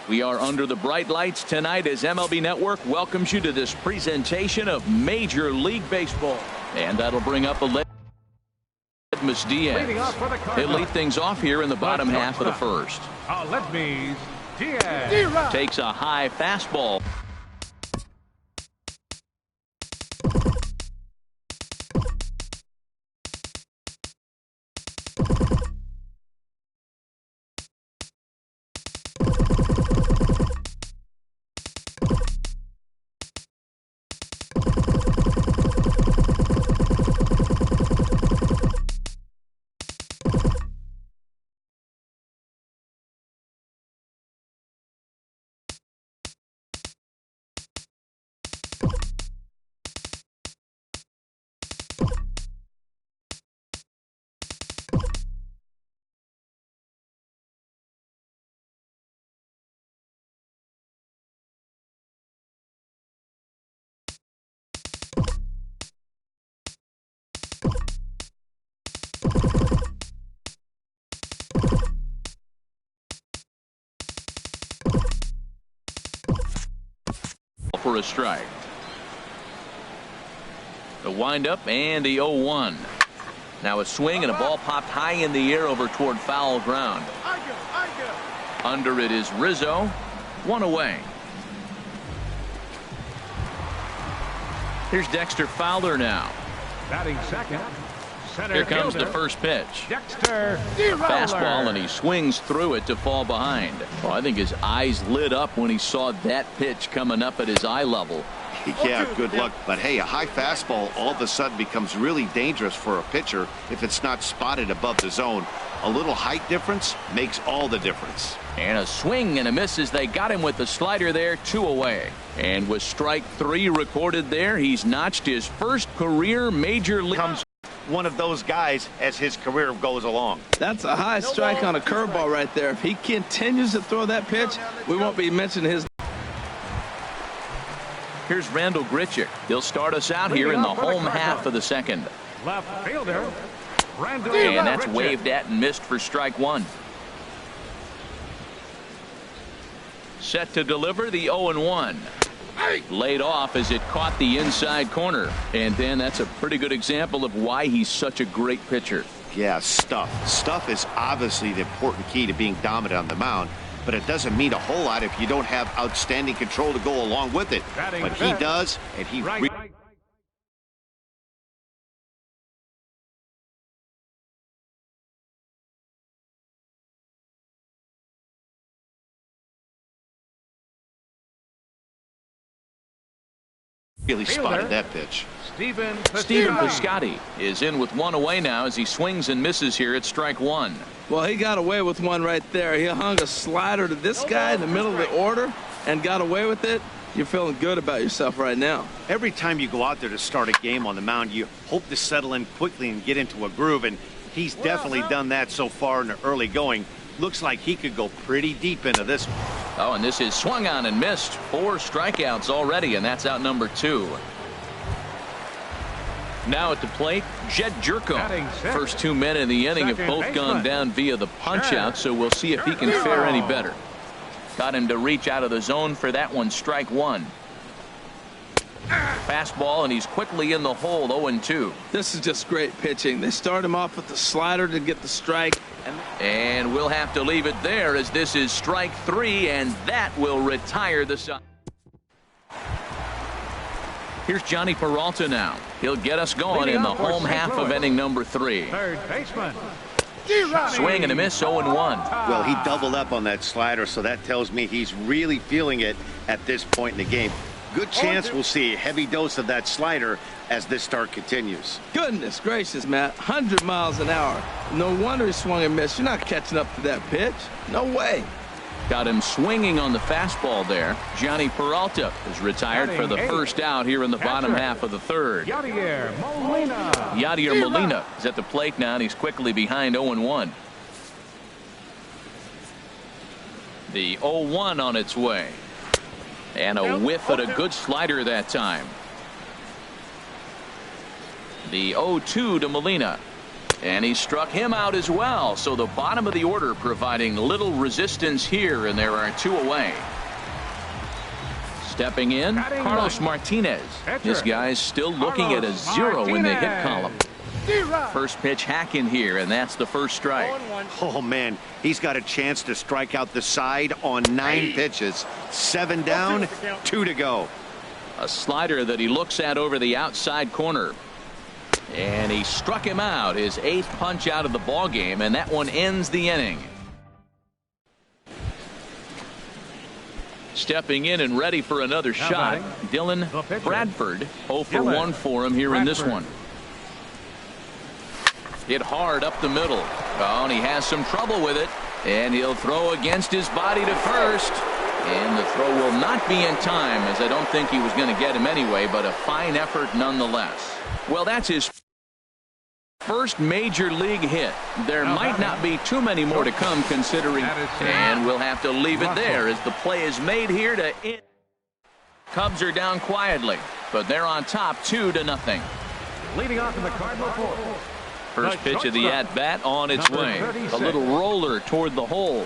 We are under the bright lights tonight as MLB Network welcomes you to this presentation of Major League Baseball. And that'll bring up a Diaz. He'll lead things off here in the bottom half of the first. Diaz takes a high fastball. For a strike. The windup and the 0-1. Now a swing and a ball popped high in the air over toward foul ground. Under it is Rizzo. One away. Here's Dexter Fowler now. batting second. Here comes the first pitch. Dexter Fastball, and he swings through it to fall behind. Well, I think his eyes lit up when he saw that pitch coming up at his eye level. Yeah, good luck. But hey, a high fastball all of a sudden becomes really dangerous for a pitcher if it's not spotted above the zone. A little height difference makes all the difference. And a swing and a miss as they got him with the slider there, 2 away. And with strike 3 recorded there, he's notched his first career major league. Comes one of those guys as his career goes along. That's a high strike on a curveball right there. If he continues to throw that pitch, we won't be mentioning his. Here's Randall Grichuk. He'll start us out here in the home half of the second. left fielder Randall And that's Grichuk. waved at and missed for strike 1. Set to deliver the 0-1. Laid off as it caught the inside corner. And then that's a pretty good example of why he's such a great pitcher. Yeah, stuff. Stuff is obviously the important key to being dominant on the mound, but it doesn't mean a whole lot if you don't have outstanding control to go along with it. Batting But he fifth. does, and he Right. really spotted that pitch. Steven Piscotty is in with 1 away now as he swings and misses here at strike 1. Well, he got away with one right there. He hung a slider to this guy in the middle of the order and got away with it. You're feeling good about yourself right now. Every time you go out there to start a game on the mound, you hope to settle in quickly and get into a groove, and he's definitely done that so far in the early going. Looks like he could go pretty deep into this one. Oh, and this is swung on and missed. 4 strikeouts already, and that's out number 2. Now at the plate, Jed Jerko. Batting sixth. First 2 men in the inning have Second both gone baseman. down via the punch out, so we'll see if he can fare any better. Got him to reach out of the zone for that one, strike 1. Fastball, and he's quickly in the hole, 0-2. This is just great pitching. They start him off with the slider to get the strike. And we'll have to leave it there as this is strike 3, and that will retire the side. Here's Johnny Peralta now. He'll get us going Leading in the off for home St. half of Louis. inning number 3. third baseman Swing and a miss, 0-1. Well, he doubled up on that slider, so that tells me he's really feeling it at this point in the game. Good chance we'll see a heavy dose of that slider as this start continues. Goodness gracious, Matt. 100 miles an hour. No wonder he swung and missed. You're not catching up to that pitch. No way. Got him swinging on the fastball there. Johnny Peralta is retired for the first out here in the bottom half of the third. Yadier Molina. Yadier Molina is at the plate now, and he's quickly behind 0-1. The 0-1 on its way. And a whiff at a good slider that time. The 0-2 to Molina. And he struck him out as well. So the bottom of the order providing little resistance here, and there are 2 away. Stepping in, Carlos Martinez. This guy's still looking at a 0 in the hit column. First pitch hack in here, and that's the first strike. Oh, man, he's got a chance to strike out the side on 9 pitches. 7 down, 2 to go. A slider that he looks at over the outside corner. And he struck him out, his 8th punch out of the ball game, and that one ends the inning. Stepping in and ready for another shot, Dylan Bradford. 0 for 1 for him here in this one. Hit hard up the middle. Oh, and he has some trouble with it. And he'll throw against his body to first. And the throw will not be in time, as I don't think he was going to get him anyway, but a fine effort nonetheless. Well, that's his first major league hit. There might not be too many more to come, considering, and we'll have to leave it there as the play is made here to end. Cubs are down quietly, but they're on top 2-0. Leading off in the Cardinal fourth. First pitch of the at-bat on its way. A little roller toward the hole.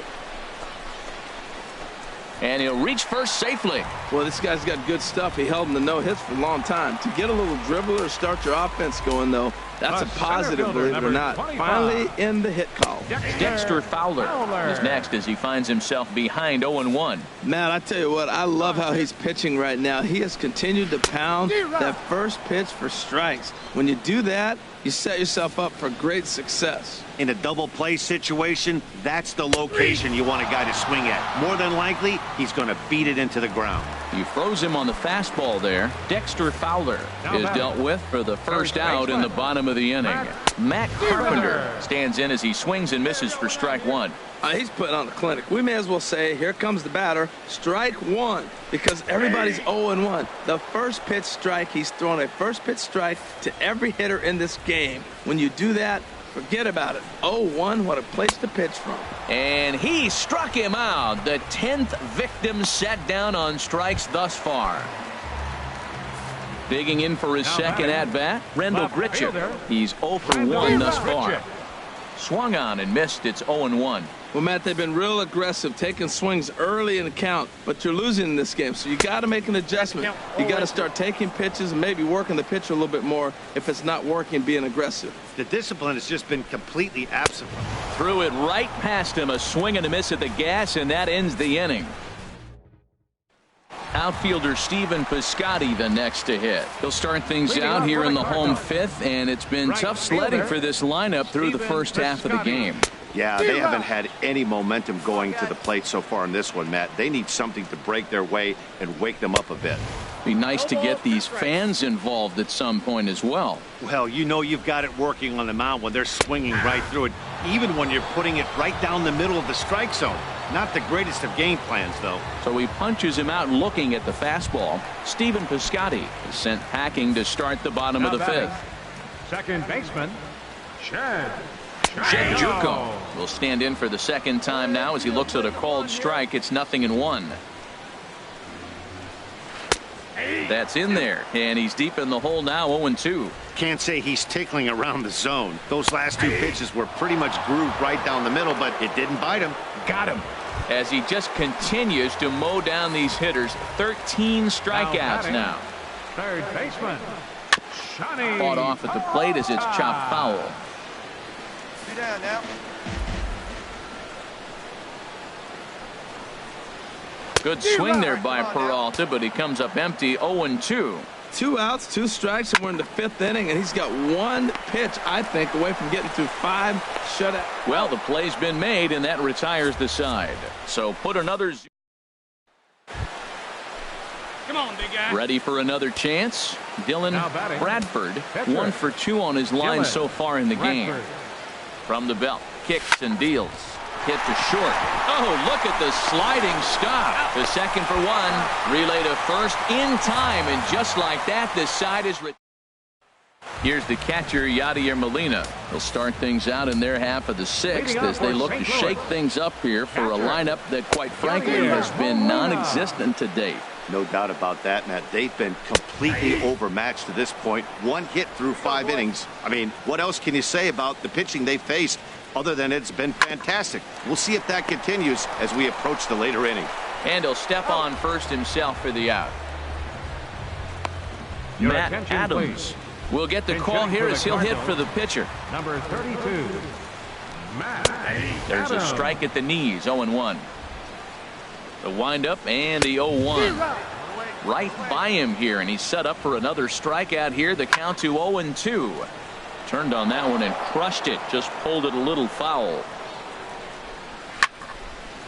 And he'll reach first safely. Well, this guy's got good stuff. He held him to no hits for a long time. To get a little dribbler, start your offense going, though, that's a positive, believe it or not. Finally in the hit column. Dexter Fowler is next as he finds himself behind 0-1. Man, I tell you what, I love how he's pitching right now. He has continued to pound that first pitch for strikes. When you do that, you set yourself up for great success. In a double play situation, that's the location you want a guy to swing at. More than likely, he's going to beat it into the ground. You froze him on the fastball there. Dexter Fowler is dealt with for the first out in the bottom of the inning. Matt Carpenter stands in as he swings and misses for strike 1. He's putting on a clinic. We may as well say, here comes the batter, strike 1, because everybody's 0-1. The first pitch strike, he's thrown a first pitch strike to every hitter in this game. When you do that, forget about it. 0-1, what a place to pitch from. And he struck him out. The 10th victim set down on strikes thus far. Digging in for his second at-bat, Rendell Gritcher. He's 0 for 1 thus far. Swung on and missed. It's 0-1. Well, Matt, they've been real aggressive, taking swings early in the count, but you're losing in this game, so you got to make an adjustment. You got to start taking pitches and maybe working the pitcher a little bit more if it's not working, being aggressive. The discipline has just been completely absent. Threw it right past him, a swing and a miss at the gas, and that ends the inning. Outfielder Stephen Piscotty the next to hit. He'll start things out here in the home 5th, and it's been tough sledding for this lineup through the first half of the game. Yeah, they haven't had any momentum going to the plate so far in this one, Matt. They need something to break their way and wake them up a bit. Be nice to get these fans involved at some point as well. Well, you know you've got it working on the mound when they're swinging right through it, even when you're putting it right down the middle of the strike zone. Not the greatest of game plans, though. So he punches him out looking at the fastball. Stephen Piscotty is sent packing to start the bottom of the 5th. Second baseman, Chad Juco will stand in for the second time now as he looks at a called strike. It's 0-1. That's in there, and he's deep in the hole now, 0-2. Can't say he's tickling around the zone. Those last 2 pitches were pretty much grooved right down the middle, but it didn't bite him. Got him. As he just continues to mow down these hitters. 13 strikeouts now. Third baseman, Shani. Fought off at the plate as it's chopped foul. Be down now. Good swing there by Peralta, but he comes up empty. 0-2. 2 outs, 2 strikes, and we're in the 5th inning, and he's got 1 pitch, I think, away from getting through 5 shutouts. Well, the play's been made, and that retires the side. So put another. Come on, big guy. Ready for another chance. Dylan Bradford, 1 for 2 on his line so far in the game. From the belt, kicks and deals. Hit to short. Oh, look at the sliding stop. The second for 1. Relay to first in time, and just like that, the side is. Here's the catcher, Yadier Molina. They'll start things out in their half of the 6th as they look to shake things up here for a lineup that, quite frankly, has been non-existent to date. No doubt about that, Matt. They've been completely overmatched to this point. One hit through 5 innings. I mean, what else can you say about the pitching they faced other than it's been fantastic? We'll see if that continues as we approach the later inning. And he'll step on first himself for the out. Your Matt attention, Adams please. will get the call here as he'll hit for the pitcher. Number 32, Matt There's a Adams. strike at the knees, 0-1. The windup and the 0-1. Right by him here, and he's set up for another strikeout here. The count to 0-2. Turned on that one and crushed it. Just pulled it a little foul.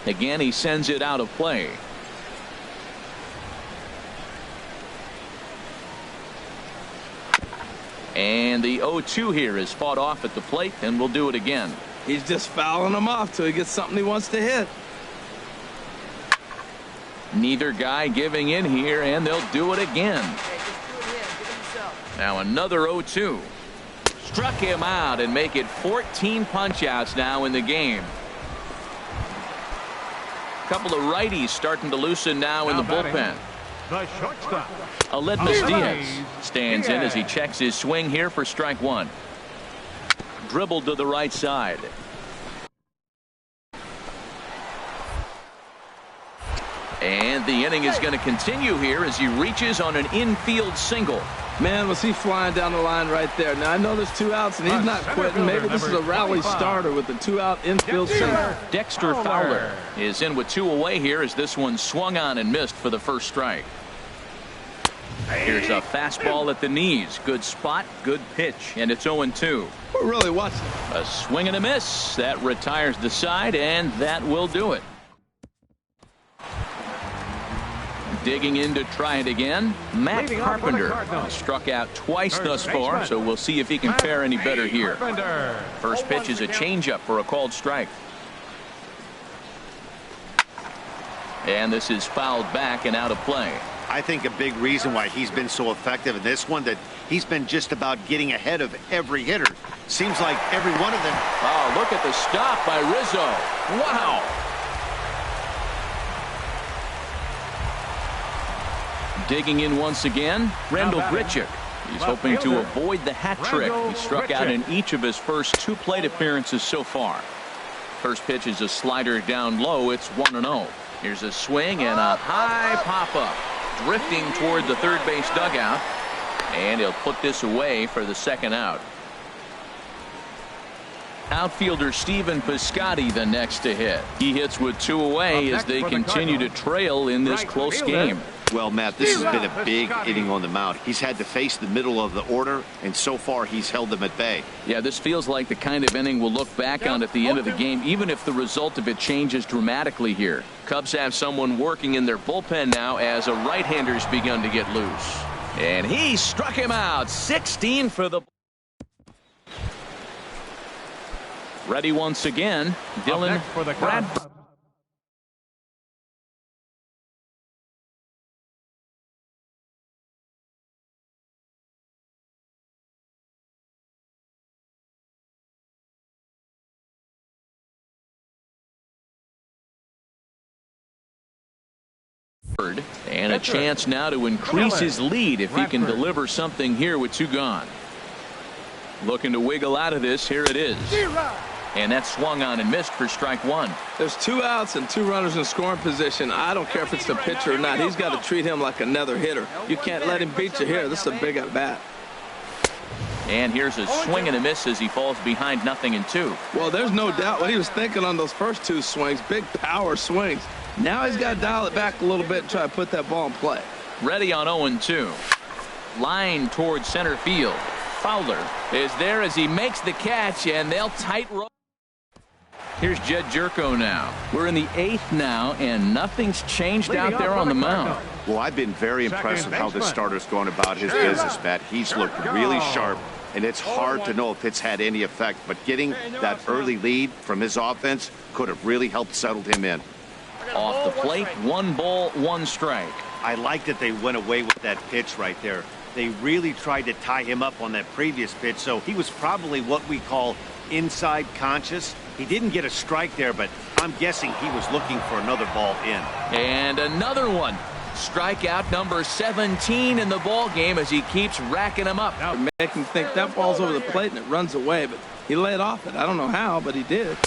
Again, he sends it out of play. And the 0-2 here is fought off at the plate, and we'll do it again. He's just fouling them off till he gets something he wants to hit. Neither guy giving in here, and they'll do it again. Now another 0-2. Struck him out and make it 14 punch-outs now in the game. A couple of righties starting to loosen now in the bullpen. The shortstop. Aledmus Diaz stands in as he checks his swing here for strike one. Dribbled to the right side. And the inning is going to continue here as he reaches on an infield single. Man, was he flying down the line right there. Now, I know there's 2 outs, and he's not quitting. Maybe this is a rally starter with the 2-out infield single. Dexter Fowler is in with 2 away here as this one swung on and missed for the first strike. Here's a fastball at the knees. Good spot, good pitch, and it's 0-2. We're really watching. A swing and a miss. That retires the side, and that will do it. Digging in to try it again, Matt Carpenter. Struck out twice thus far, so we'll see if he can fare any better here. First pitch is a changeup for a called strike. And this is fouled back and out of play. I think a big reason why he's been so effective in this one, that he's been just about getting ahead of every hitter. Seems like every one of them. Oh, look at the stop by Rizzo. Wow. Digging in once again, Randall Grichuk. He's hoping to avoid the hat trick. He struck out in each of his first 2 plate appearances so far. First pitch is a slider down low. It's 1-0. Here's a swing and a high pop-up. Drifting toward the third base dugout. And he'll put this away for the second out. Outfielder Stephen Piscotty the next to hit. He hits with 2 away as they continue to trail in this close game. Well, Matt, this has been a big inning on the mound. He's had to face the middle of the order, and so far he's held them at bay. Yeah, this feels like the kind of inning we'll look back on at the end of the game, even if the result of it changes dramatically here. Cubs have someone working in their bullpen now as a right-hander's begun to get loose. And he struck him out. 16 for the... Ready once again, Dylan Bradford. And a chance now to increase his lead if he can deliver something here with 2 gone. Looking to wiggle out of this. Here it is. And that swung on and missed for strike one. There's 2 outs and 2 runners in scoring position. I don't care if it's the pitcher or not. He's got to treat him like another hitter. You can't let him beat you here. This is a big at bat. And here's a swing and a miss as he falls behind 0-2. Well, there's no doubt what he was thinking on those first 2 swings. Big power swings. Now he's got to dial it back a little bit and try to put that ball in play. Ready on 0-2. Line towards center field. Fowler is there as he makes the catch, and they'll tight roll. Here's Jed Jerko now. We're in the 8th now, and nothing's changed out there on the mound. Well, I've been very impressed with how this starter's going about his business, Matt. He's looked really sharp, and it's hard to know if it's had any effect, but getting that early lead from his offense could have really helped settle him in. Off the plate, 1 ball, 1 strike. I like that they went away with that pitch right there. They really tried to tie him up on that previous pitch, so he was probably what we call inside conscious. He didn't get a strike there, but I'm guessing he was looking for another ball in. And another one. Strikeout number 17 in the ball game as he keeps racking them up. Make him think that ball's over the plate and it runs away, but he laid off it. I don't know how, but he did.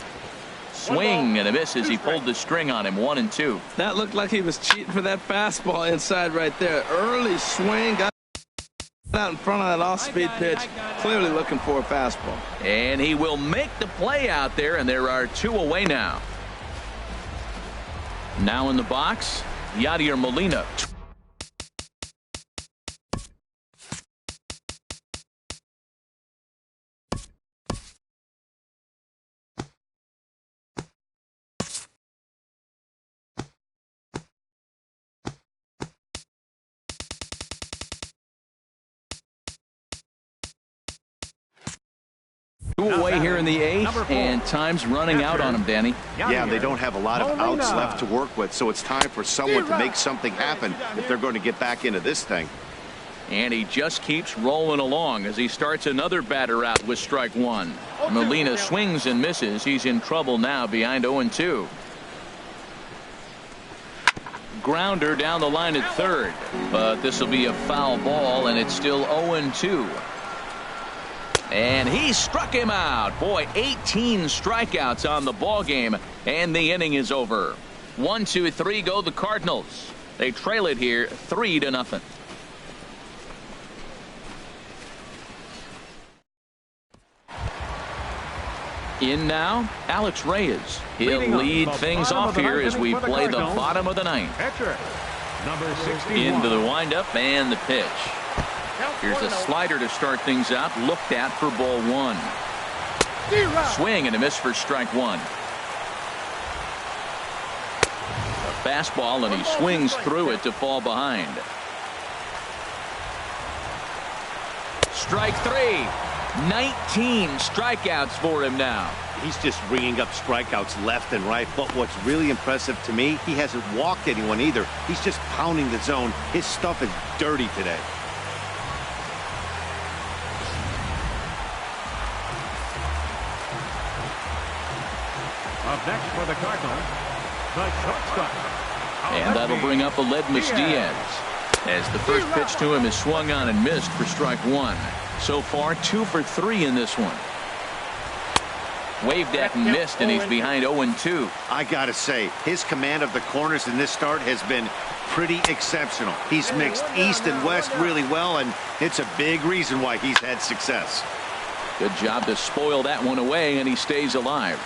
Swing and a miss as he pulled the string on him. 1-2. That looked like he was cheating for that fastball inside right there. Early swing, got out in front of that off-speed pitch, clearly looking for a fastball. And he will make the play out there, and there are 2 away now. Now in the box, Yadier Molina. Two away here in the 8th, and time's running out on him, Danny. Yeah, they don't have a lot of outs left to work with, so it's time for someone to make something happen if they're going to get back into this thing. And he just keeps rolling along as he starts another batter out with strike 1. Molina swings and misses. He's in trouble now behind 0-2. Grounder down the line at third, but this will be a foul ball, and it's still 0-2. And he struck him out. Boy, 18 strikeouts on the ball game, and the inning is over. 1, 2, 3 go the Cardinals. They trail it here 3-0. In now, Alex Reyes. He'll lead things off here as we play the bottom of the 9th. Catcher, number 61. Into the windup and the pitch. Here's a slider to start things out. Looked at for ball 1. Swing and a miss for strike 1. A fastball, and he swings through it to fall behind. Strike 3. 19 strikeouts for him now. He's just ringing up strikeouts left and right, but what's really impressive to me, he hasn't walked anyone either. He's just pounding the zone. His stuff is dirty today. Up next for the Cardinals, the shortstop. And that'll bring up Aledmus Diaz as the first pitch to him is swung on and missed for strike 1. So far 2 for 3 in this one. Waved at and missed, and he's behind 0-2. I gotta say, his command of the corners in this start has been pretty exceptional. He's mixed east and west really well, and it's a big reason why he's had success. Good job to spoil that one away, and he stays alive.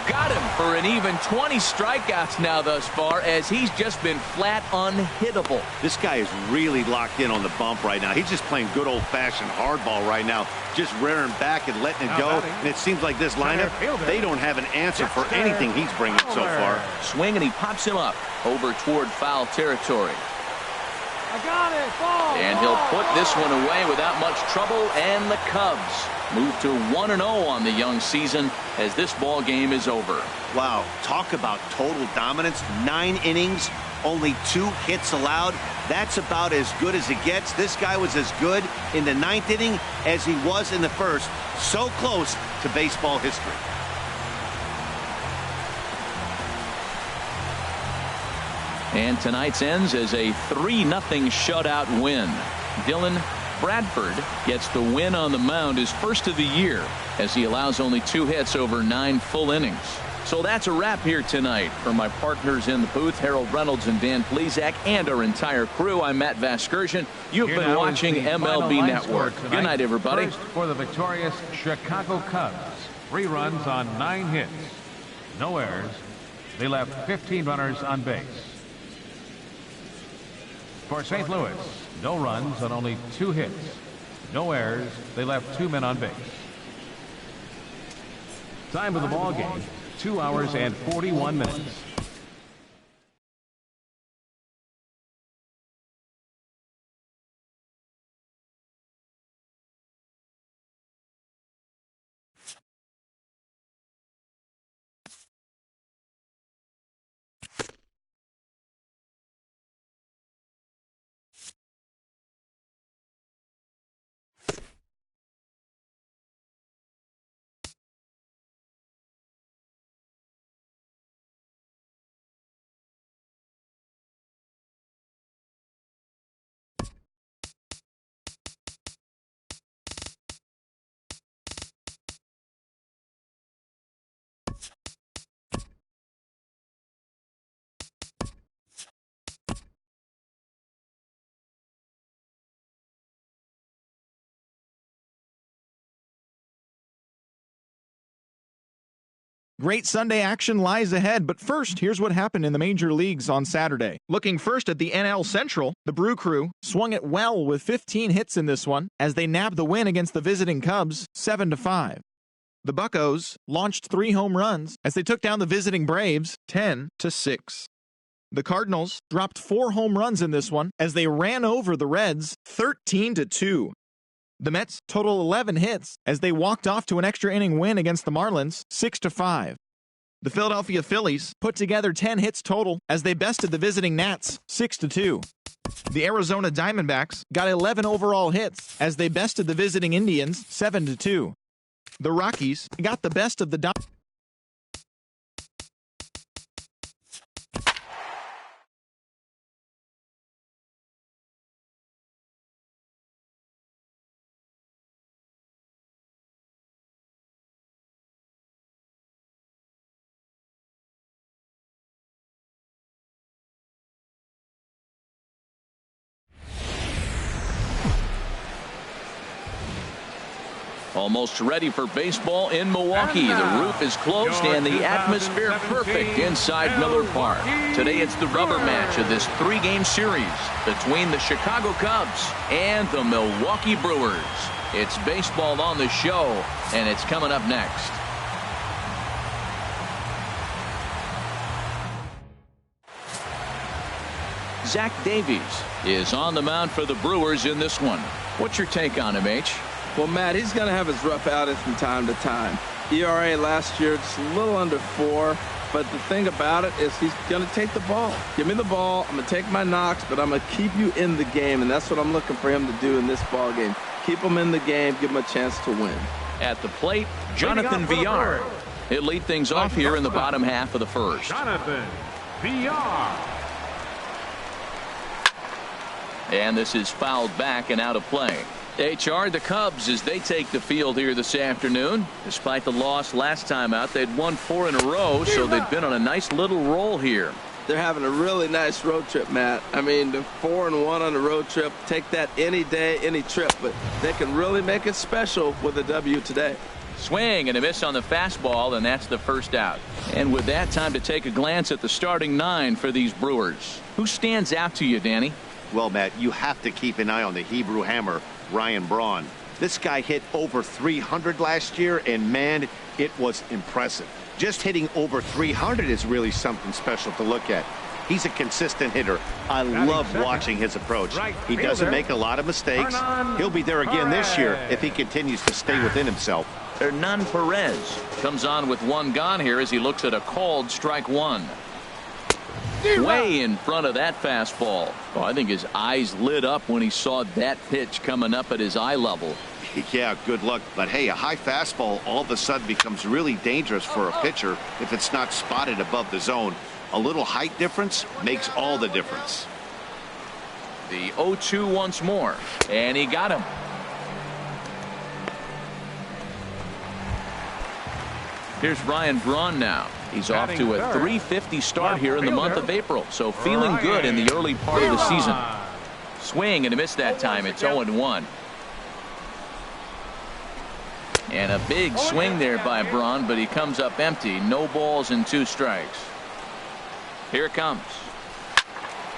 Got him for an even 20 strikeouts now thus far, as he's just been flat unhittable. This guy is really locked in on the bump right now. He's just playing good old-fashioned hardball right now, just rearing back and letting it go. And it seems like this lineup, they don't have an answer for anything he's bringing so far. Swing, and he pops him up over toward foul territory. I got it. Ball. And he'll put this one away without much trouble, and the Cubs move to 1-0 on the young season as this ball game is over. Wow, talk about total dominance. 9 innings, only 2 hits allowed. That's about as good as it gets. This guy was as good in the 9th inning as he was in the 1st. So close to baseball history. And tonight's ends as a 3-0 shutout win. Dylan Bradford gets the win on the mound, his first of the year, as he allows only 2 hits over 9 full innings. So that's a wrap here tonight. For my partners in the booth, Harold Reynolds and Dan Plesac, and our entire crew, I'm Matt Vasgersian. You've been watching MLB Network. Good night, everybody. First for the victorious Chicago Cubs. 3 runs on 9 hits. No errors. They left 15 runners on base. For St. Louis, no runs on only 2 hits. No errors. They left 2 men on base. Time of the ball game, 2 hours and 41 minutes. Great Sunday action lies ahead, but first, here's what happened in the major leagues on Saturday. Looking first at the NL Central, the Brew Crew swung it well with 15 hits in this one as they nabbed the win against the visiting Cubs 7-5. The Buccos launched 3 home runs as they took down the visiting Braves 10-6. The Cardinals dropped 4 home runs in this one as they ran over the Reds 13-2. The Mets total 11 hits as they walked off to an extra inning win against the Marlins 6-5. The Philadelphia Phillies put together 10 hits total as they bested the visiting Nats 6-2. The Arizona Diamondbacks got 11 overall hits as they bested the visiting Indians 7-2. The Rockies got the best of the Almost ready for baseball in Milwaukee. The roof is closed and the atmosphere perfect inside Miller Park. Today it's the rubber match of this 3-game series between the Chicago Cubs and the Milwaukee Brewers. It's baseball on the show, and it's coming up next. Zach Davies is on the mound for the Brewers in this one. What's your take on him, H? Well, Matt, he's going to have his rough outings from time to time. ERA last year just a little under 4. But the thing about it is he's going to take the ball. Give me the ball. I'm going to take my knocks, but I'm going to keep you in the game. And that's what I'm looking for him to do in this ball game. Keep him in the game. Give him a chance to win. At the plate, Jonathan Villar. He'll lead things off here in the bottom half of the first. Jonathan Villar. And this is fouled back and out of play. HR, the Cubs, as they take the field here this afternoon. Despite the loss last time out, they'd won 4 in a row, so they've been on a nice little roll here. They're having a really nice road trip, Matt. I mean, the 4-1 on the road trip. Take that any day, any trip, but they can really make it special with a W today. Swing and a miss on the fastball, and that's the first out. And with that, time to take a glance at the starting 9 for these Brewers. Who stands out to you, Danny? Well, Matt, you have to keep an eye on the Hebrew Hammer, Ryan Braun. This guy hit over 300 last year, and man, it was impressive. Just hitting over 300 is really something special to look at. He's a consistent hitter. I love watching his approach. He doesn't make a lot of mistakes. He'll be there again this year if he continues to stay within himself. Hernan Perez comes on with 1 gone here as he looks at a called strike 1. Way in front of that fastball. Oh, I think his eyes lit up when he saw that pitch coming up at his eye level. Yeah, good luck. But hey, a high fastball all of a sudden becomes really dangerous for a pitcher if it's not spotted above the zone. A little height difference makes all the difference. The 0-2 once more, and he got him. Here's Ryan Braun now. He's off to a .350 start here in the month of April, so feeling good in the early part of the season. Swing and a miss that time. It's 0-1. And a big swing there by Braun, but he comes up empty. No balls and 2 strikes. Here it comes.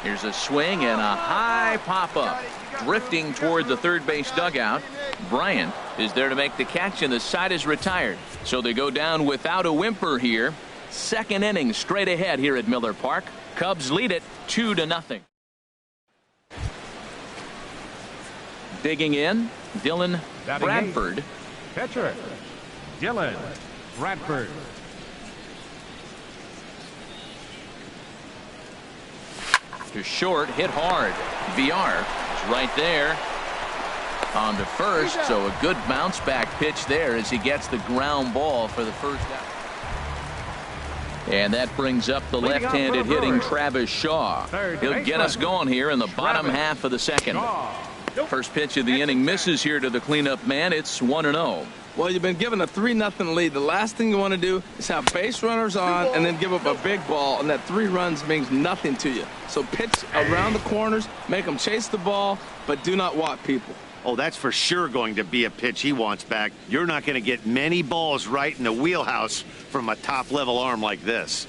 Here's a swing and a high pop-up. Drifting toward the third base dugout. Bryant is there to make the catch, and the side is retired. So they go down without a whimper here. Second inning straight ahead here at Miller Park. Cubs lead it 2-0. Digging in, Dylan Bradford. Pitcher, Dylan Bradford. To short, hit hard. VR is right there on to first, so a good bounce back pitch there as he gets the ground ball for the first out. And that brings up the left-handed hitting Travis Shaw. He'll get us going here in the bottom half of the second. First pitch of the inning misses here to the cleanup man. It's 1-0. Well, you've been given a 3-0 lead. The last thing you want to do is have base runners on and then give up a big ball, and that 3 runs means nothing to you. So pitch around the corners, make them chase the ball, but do not walk people. Oh, that's for sure going to be a pitch he wants back. You're not going to get many balls right in the wheelhouse from a top-level arm like this.